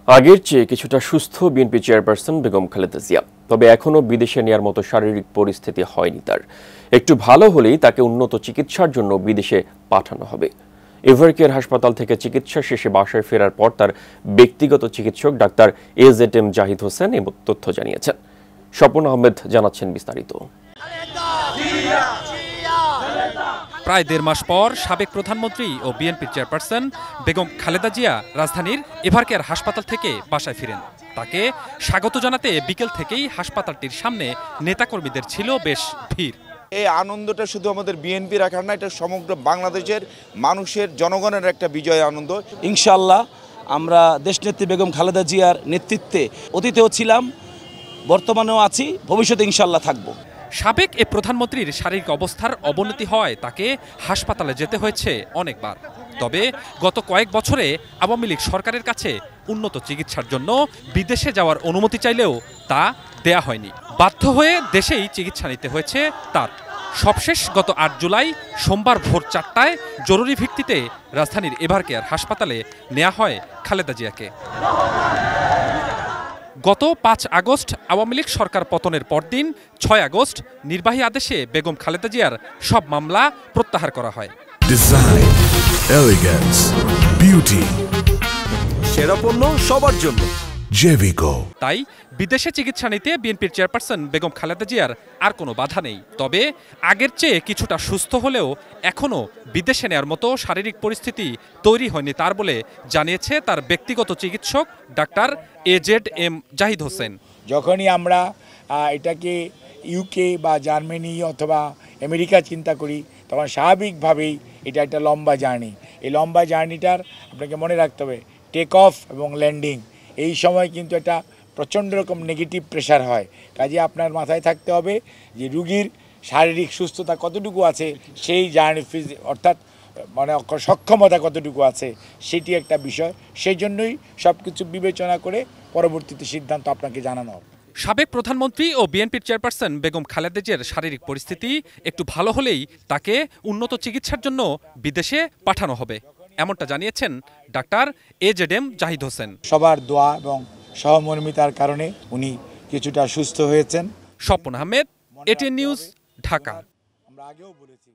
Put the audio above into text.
আগের চেয়ে কিছুটা সুস্থ বিএনপি চেয়ারপারসন বেগম খালেদা জিয়া, তবে এখনও বিদেশে নেয়ার মতো শারীরিক পরিস্থিতি হয়নি তার। একটু ভালো হলেই তাকে উন্নত চিকিৎসার জন্য বিদেশে পাঠানো হবে। এভারকেয়ার হাসপাতাল থেকে চিকিৎসা শেষে বাসায় ফেরার পর তার ব্যক্তিগত চিকিৎসক ডাক্তার AZM জাহিদ হোসেন এই তথ্য জানিয়েছেন। স্বপন আহমেদ জানাচ্ছেন বিস্তারিত। প্রায় 1.5 মাস পর সাবেক প্রধানমন্ত্রী ও বিএনপির চেয়ারপারসন বেগম খালেদা জিয়া রাজধানীর এভারকেয়ার হাসপাতাল থেকে বাসায় ফিরেন। তাকে স্বাগত জানাতে বিকেল থেকেই হাসপাতালটির সামনে নেতাকর্মীদের ছিল বেশ ভিড়। এই আনন্দটা শুধু আমাদের বিএনপি রাখার না, এটা সমগ্র বাংলাদেশের মানুষের জনগণের একটা বিজয় আনন্দ। ইনশাআল্লাহ আমরা দেশনেত্রী বেগম খালেদা জিয়ার নেতৃত্বে অতীতেও ছিলাম, বর্তমানেও আছি, ভবিষ্যতে ইনশাআল্লাহ থাকবো। সাবেক এ প্রধানমন্ত্রীর শারীরিক অবস্থার অবনতি হওয়ায় তাকে হাসপাতালে যেতে হয়েছে অনেকবার। তবে গত কয়েক বছরে আওয়ামী লীগ সরকারের কাছে উন্নত চিকিৎসার জন্য বিদেশে যাওয়ার অনুমতি চাইলেও তা দেয়া হয়নি। বাধ্য হয়ে দেশেই চিকিৎসা নিতে হয়েছে তার। সবশেষ গত 8 জুলাই সোমবার ভোর 4টায় জরুরি ভিত্তিতে রাজধানীর এভারকেয়ার হাসপাতালে নেওয়া হয় খালেদা জিয়াকে। গত 5 আগস্ট আওয়ামী লীগ সরকার পতনের পরদিন 6 আগস্ট নির্বাহী আদেশে বেগম খালেদা জিয়ার সব মামলা প্রত্যাহার করা হয়। ডিজাইন, এলিগেন্স, বিউটি, সেরা পণ্য সবার জন্য জেভিকো। তাই বিদেশে চিকিৎসা নিতে বিএনপির চেয়ারপারসন বেগম খালেদা জিয়ার আর কোনো বাধা নেই। তবে আগের চেয়ে কিছুটা সুস্থ হলেও এখনও বিদেশে নেয়ার মতো শারীরিক পরিস্থিতি তৈরি হয়নি তার বলে জানিয়েছে তার ব্যক্তিগত চিকিৎসক ডাক্তার AZM জাহিদ হোসেন। যখনই আমরা এটাকে ইউকে বা জার্মানি অথবা আমেরিকা চিন্তা করি, তখন স্বাভাবিকভাবেই এটা একটা লম্বা জার্নি। এই লম্বা জার্নিটার আপনাকে মনে রাখতে হবে টেক অফ এবং ল্যান্ডিং, এই সময় কিন্তু একটা প্রচণ্ড রকম নেগেটিভ প্রেশার হয়। কাজে আপনার মাথায় থাকতে হবে যে রুগীর শারীরিক সুস্থতা কতটুকু আছে, সেই জার্নি অর্থাৎ মানে সক্ষমতা কতটুকু আছে, সেটি একটা বিষয়। সেই জন্যই সব কিছু বিবেচনা করে পরবর্তীতে সিদ্ধান্ত আপনাকে জানানো হবে। সাবেক প্রধানমন্ত্রী ও বিএনপির চেয়ারপারসন বেগম খালেদা জিয়ার শারীরিক পরিস্থিতি একটু ভালো হলেই তাকে উন্নত চিকিৎসার জন্য বিদেশে পাঠানো হবে, এমনটা জানিয়েছেন ডাক্তার AZM জাহিদ হোসেন। সবার দোয়া এবং সহমর্মিতার কারণে উনি কিছুটা সুস্থ হয়েছেন। Swapan Ahmed, ATN news, Dhaka. আমরা আগেও বলেছি।